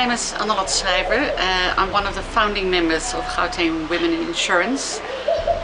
name is Annelot Schrijver. I'm one of the founding members of Gauteng Women in Insurance,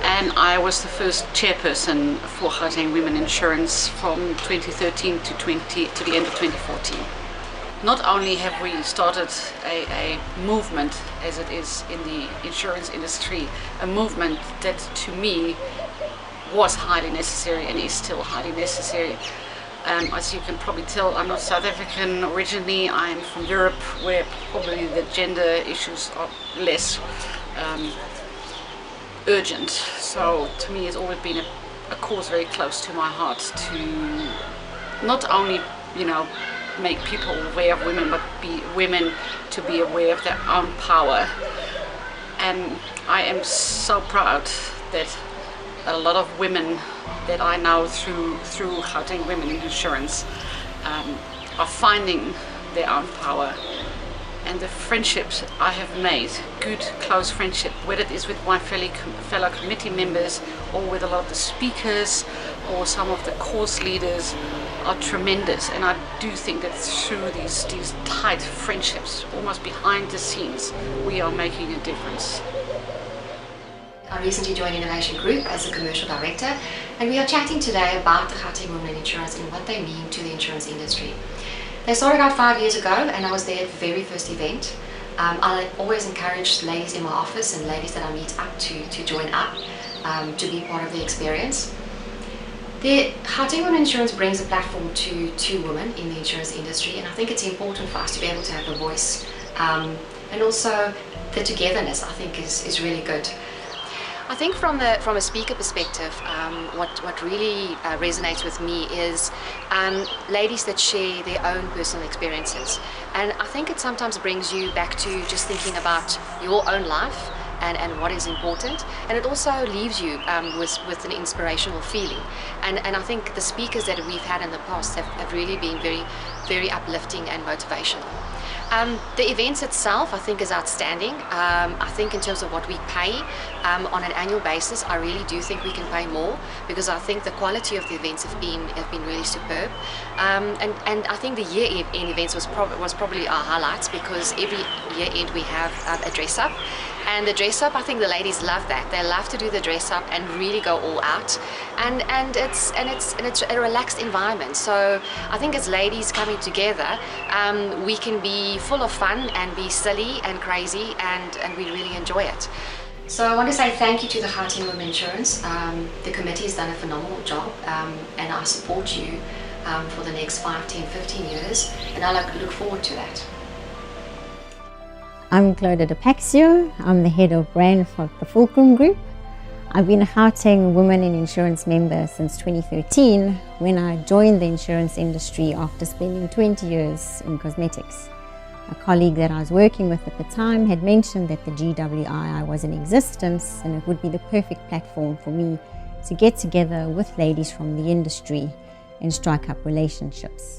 and I was the first chairperson for Gauteng Women Insurance from 2013 to the end of 2014. Not only have we started a movement, as it is in the insurance industry, a movement that to me was highly necessary and is still highly necessary. As you can probably tell, I'm not South African originally. I'm from Europe, where probably the gender issues are less urgent. So to me it's always been a cause very close to my heart to not only, make people aware of women, but women to be aware of their own power. And I am so proud that a lot of women that I know through Gauteng Women in Insurance are finding their own power. And the friendships I have made, good close friendship, whether it is with my fellow committee members or with a lot of the speakers or some of the course leaders, are tremendous. And I do think that through these tight friendships, almost behind the scenes, we are making a difference. I recently joined Innovation Group as a commercial director, and we are chatting today about the Gauteng Women in Insurance and what they mean to the insurance industry. They started out 5 years ago, and I was there at the very first event. I always encourage ladies in my office and ladies that I meet up to join up, to be part of the experience. The Gauteng Women in Insurance brings a platform to women in the insurance industry, and I think it's important for us to be able to have a voice. And also the togetherness, I think, is really good. I think from a speaker perspective, what really resonates with me is ladies that share their own personal experiences, and I think it sometimes brings you back to just thinking about your own life and what is important, and it also leaves you with an inspirational feeling. And I think the speakers that we've had in the past have really been very, very uplifting and motivational. The events itself, I think, is outstanding. I think in terms of what we pay on an annual basis, I really do think we can pay more, because I think the quality of the events have been really superb. And I think the year-end events was probably our highlights, because every year-end we have a dress-up. And the dress-up, I think the ladies love that. They love to do the dress-up and really go all out. And it's a relaxed environment. So I think as ladies coming together, we can be full of fun and be silly and crazy, and we really enjoy it. So I want to say thank you to the Gauteng Women Insurance. The committee has done a phenomenal job, and I support you for the next 5, 10, 15 years, and I look forward to that. I'm Claudia De Paxio. I'm the head of brand for the Fulcrum Group. I've been a Gauteng Women in Insurance member since 2013, when I joined the insurance industry after spending 20 years in cosmetics. A colleague that I was working with at the time had mentioned that the GWII was in existence, and it would be the perfect platform for me to get together with ladies from the industry and strike up relationships.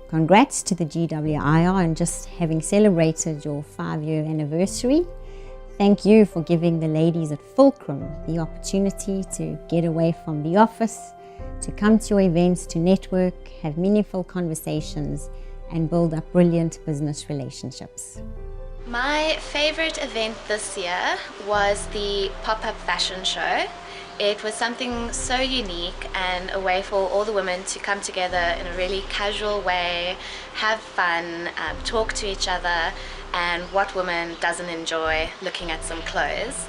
Congrats to the GWII on just having celebrated your 5-year anniversary. Thank you for giving the ladies at Fulcrum the opportunity to get away from the office, to come to your events, to network, have meaningful conversations, and build up brilliant business relationships. My favorite event this year was the pop-up fashion show. It was something so unique, and a way for all the women to come together in a really casual way, have fun, talk to each other, and what woman doesn't enjoy looking at some clothes.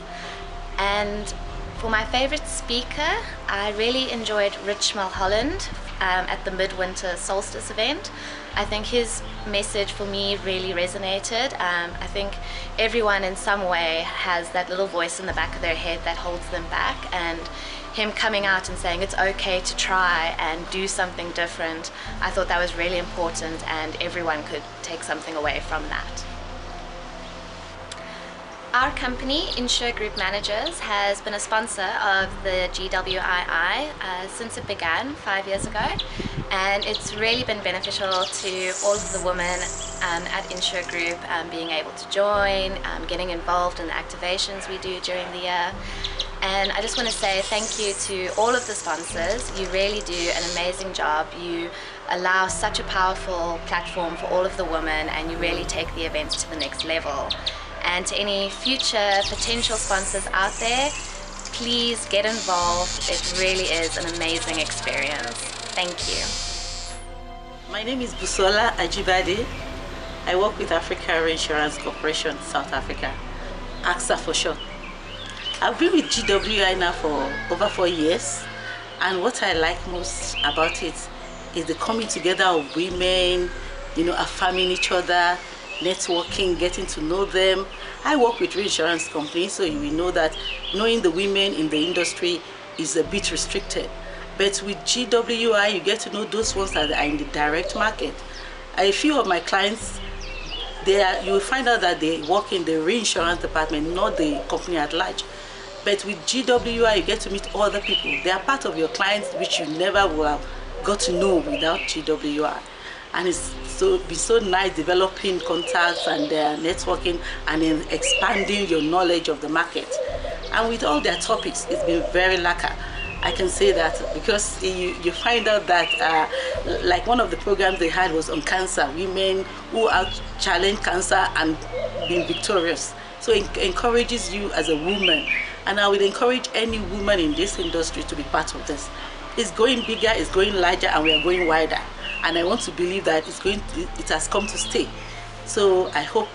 And for my favorite speaker, I really enjoyed Rich Mulholland at the Midwinter Solstice event. I think his message for me really resonated. I think everyone in some way has that little voice in the back of their head that holds them back, and him coming out and saying it's okay to try and do something different, I thought that was really important, and everyone could take something away from that. Our company, Insure Group Managers, has been a sponsor of the GWII since it began 5 years ago, and it's really been beneficial to all of the women at Insure Group being able to join, getting involved in the activations we do during the year. And I just want to say thank you to all of the sponsors. You really do an amazing job. You allow such a powerful platform for all of the women, and you really take the events to the next level. And to any future potential sponsors out there, please get involved. It really is an amazing experience. Thank you. My name is Busola Ajibade. I work with Africa Reinsurance Corporation, South Africa, AXA for short. I've been with GWII now for over 4 years, and what I like most about it is the coming together of women, affirming each other, networking, getting to know them. I work with reinsurance companies, so you will know that knowing the women in the industry is a bit restricted. But with GWII, you get to know those ones that are in the direct market. A few of my clients, you will find out that they work in the reinsurance department, not the company at large. But with GWII, you get to meet other people. They are part of your clients, which you never would have got to know without GWII. And it's been so nice developing contacts and networking and then expanding your knowledge of the market. And with all their topics, it's been very lacquer. I can say that because you find out that like one of the programs they had was on cancer, women who have challenged cancer and been victorious. So it encourages you as a woman, and I would encourage any woman in this industry to be part of this. It's going bigger, it's going larger, and we are going wider. And I want to believe that it has come to stay. So I hope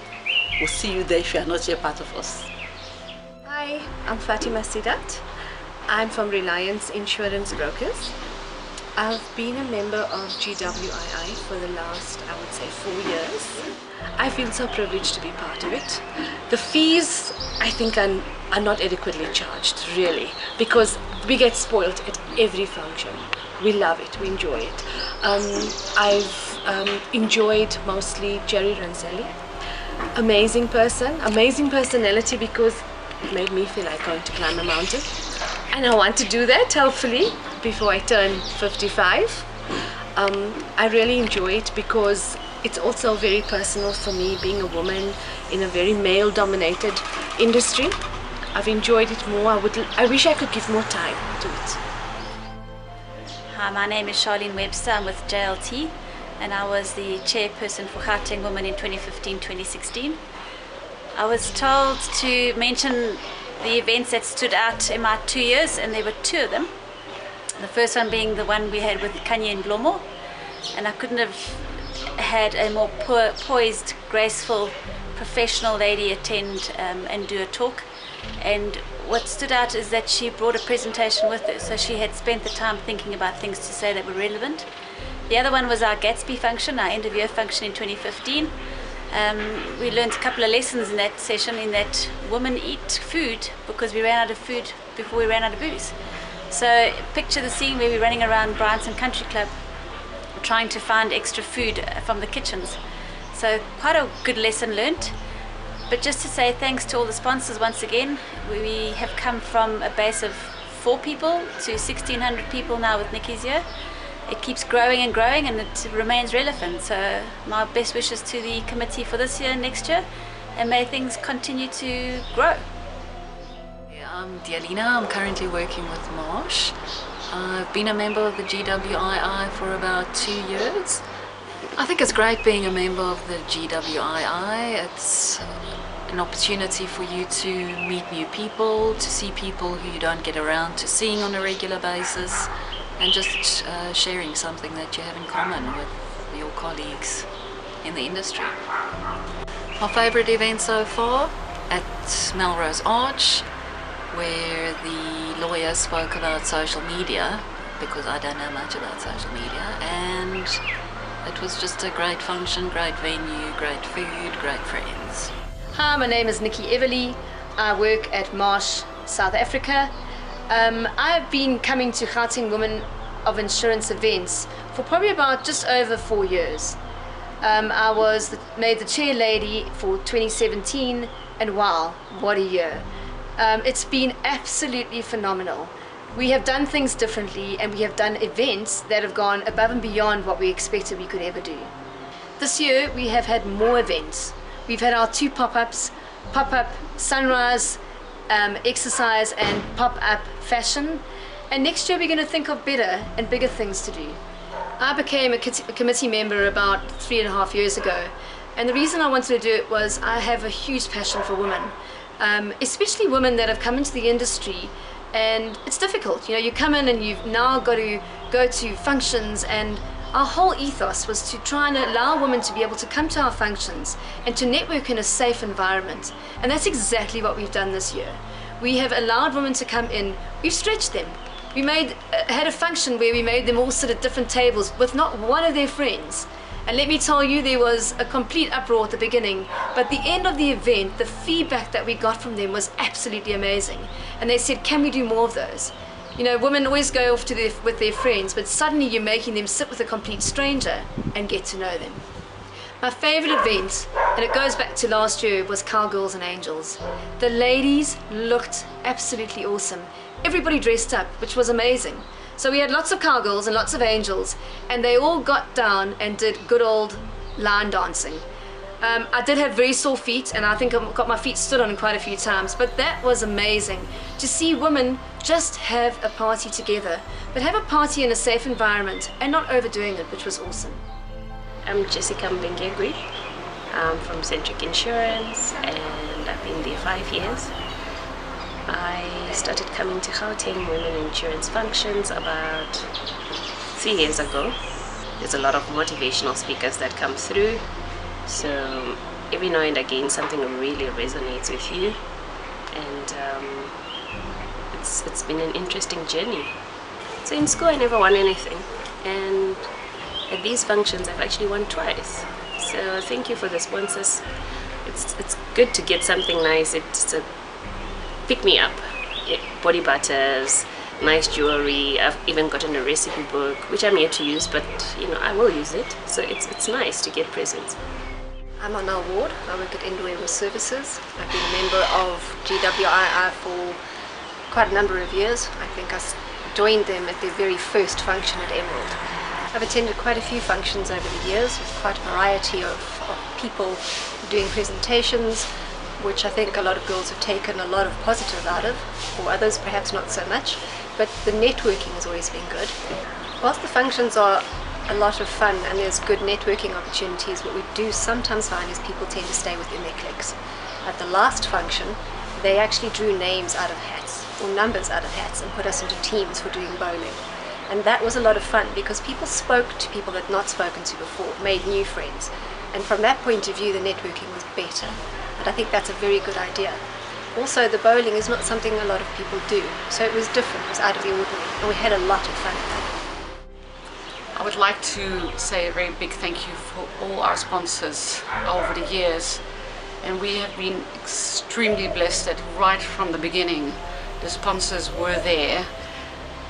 we'll see you there if you are not yet part of us. Hi, I'm Fatima Sidat. I'm from Reliance Insurance Brokers. I've been a member of GWII for the last, I would say, 4 years. I feel so privileged to be part of it. The fees, I think, are not adequately charged, really, because we get spoiled at every function. We love it, we enjoy it. I've enjoyed mostly Jerry Ranzelli. Amazing person, amazing personality, because it made me feel like going to climb a mountain. And I want to do that, hopefully, before I turn 55. I really enjoy it because it's also very personal for me, being a woman in a very male-dominated industry. I've enjoyed it more. I wish I could give more time to it. Hi, my name is Charlene Webster. I'm with JLT, and I was the chairperson for Gauteng Women in 2015-2016. I was told to mention the events that stood out in my 2 years, and there were 2 of them. The first one being the one we had with Kanye and Blomo, and I couldn't have had a more poised, graceful, professional lady attend and do a talk. And what stood out is that she brought a presentation with her, so she had spent the time thinking about things to say that were relevant. The other one was our Gatsby function, our end of year function in 2015. We learned a couple of lessons in that session, in that women eat food because we ran out of food before we ran out of booze. So picture the scene where we're running around Bryanston Country Club trying to find extra food from the kitchens. So quite a good lesson learnt. But just to say thanks to all the sponsors once again. We have come from a base of 4 people to 1,600 people now with Nikki's here. It keeps growing and growing, and it remains relevant. So my best wishes to the committee for this year and next year, and may things continue to grow. Yeah, I'm Dialina. I'm currently working with Marsh. I've been a member of the GWII for about 2 years. I think it's great being a member of the GWII. It's an opportunity for you to meet new people, to see people who you don't get around to seeing on a regular basis, and just sharing something that you have in common with your colleagues in the industry. My favourite event so far at Melrose Arch, where the lawyer spoke about social media, because I don't know much about social media, and it was just a great function, great venue, great food, great friends. Hi, my name is Nikki Everly. I work at Marsh, South Africa. I've been coming to Gauteng Women of Insurance events for probably about just over 4 years. I was made the chair lady for 2017, and wow, what a year. It's been absolutely phenomenal. We have done things differently, and we have done events that have gone above and beyond what we expected we could ever do. This year we have had more events. We've had our 2 pop-ups, pop-up sunrise, exercise, and pop-up fashion. And next year we're going to think of better and bigger things to do. I became a committee member about 3.5 years ago, and the reason I wanted to do it was I have a huge passion for women, especially women that have come into the industry, and it's difficult. You know, you come in and you've now got to go to functions, and our whole ethos was to try and allow women to be able to come to our functions and to network in a safe environment, and that's exactly what we've done this year. We have allowed women to come in, we've stretched them. We had a function where we made them all sit at different tables with not one of their friends. And let me tell you, there was a complete uproar at the beginning, but at the end of the event, the feedback that we got from them was absolutely amazing. And they said, can we do more of those? You know, women always go off to with their friends, but suddenly you're making them sit with a complete stranger and get to know them. My favorite event, and it goes back to last year, was Cowgirls and Angels. The ladies looked absolutely awesome. Everybody dressed up, which was amazing. So we had lots of cowgirls and lots of angels, and they all got down and did good old line dancing. I did have very sore feet, and I think I got my feet stood on quite a few times, but that was amazing to see women just have a party together, but have a party in a safe environment and not overdoing it, which was awesome. I'm Jessica Mbengegwi. I'm from Centric Insurance, and I've been there 5 years. I started coming to Gauteng Women Insurance functions about 3 years ago. There's a lot of motivational speakers that come through, so every now and again something really resonates with you, and it's been an interesting journey. So in school I never won anything, and at these functions I've actually won twice. So thank you for the sponsors. It's good to get something nice. It's a pick me up. Body butters, nice jewelry. I've even gotten a recipe book, which I'm yet to use, but you know, I will use it. So it's nice to get presents. I'm Anna Ward. I work at Endware Services. I've been a member of GWII for quite a number of years. I think I joined them at their very first function at Emerald. I've attended quite a few functions over the years with quite a variety of people doing presentations, which I think a lot of girls have taken a lot of positive out of, or others perhaps not so much, but the networking has always been good. Whilst the functions are a lot of fun and there's good networking opportunities, what we do sometimes find is people tend to stay within their cliques. At the last function, they actually drew names out of hats, or numbers out of hats, and put us into teams for doing bowling. And that was a lot of fun because people spoke to people that not spoken to before, made new friends. And from that point of view, the networking was better. And I think that's a very good idea. Also, the bowling is not something a lot of people do, so it was different, it was out of the ordinary, and we had a lot of fun at that. I would like to say a very big thank you for all our sponsors over the years, and we have been extremely blessed that right from the beginning the sponsors were there.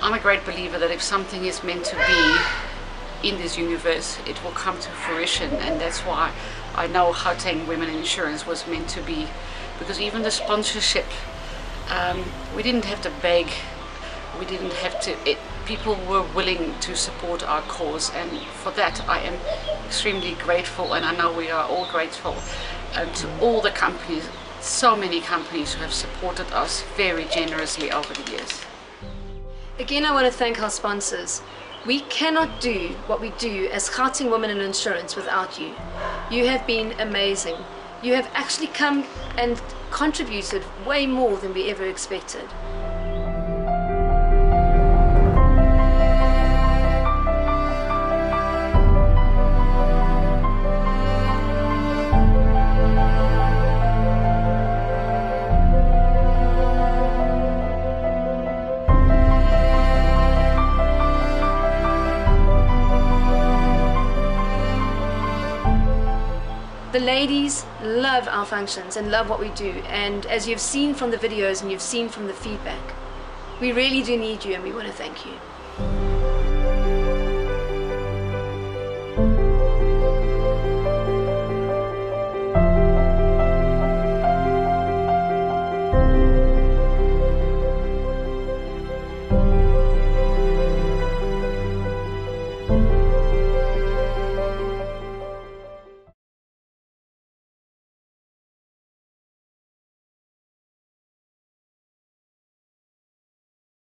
I'm a great believer that if something is meant to be in this universe, it will come to fruition, and that's why I know Gauteng Women in Insurance was meant to be, because even the sponsorship, we didn't have to beg, we didn't have to, people were willing to support our cause, and for that I am extremely grateful, and I know we are all grateful to all the companies, so many companies who have supported us very generously over the years. Again, I want to thank our sponsors. We cannot do what we do as Gauteng Women in Insurance without you. You have been amazing. You have actually come and contributed way more than we ever expected. The ladies love our functions and love what we do, and as you've seen from the videos and you've seen from the feedback, we really do need you, and we want to thank you.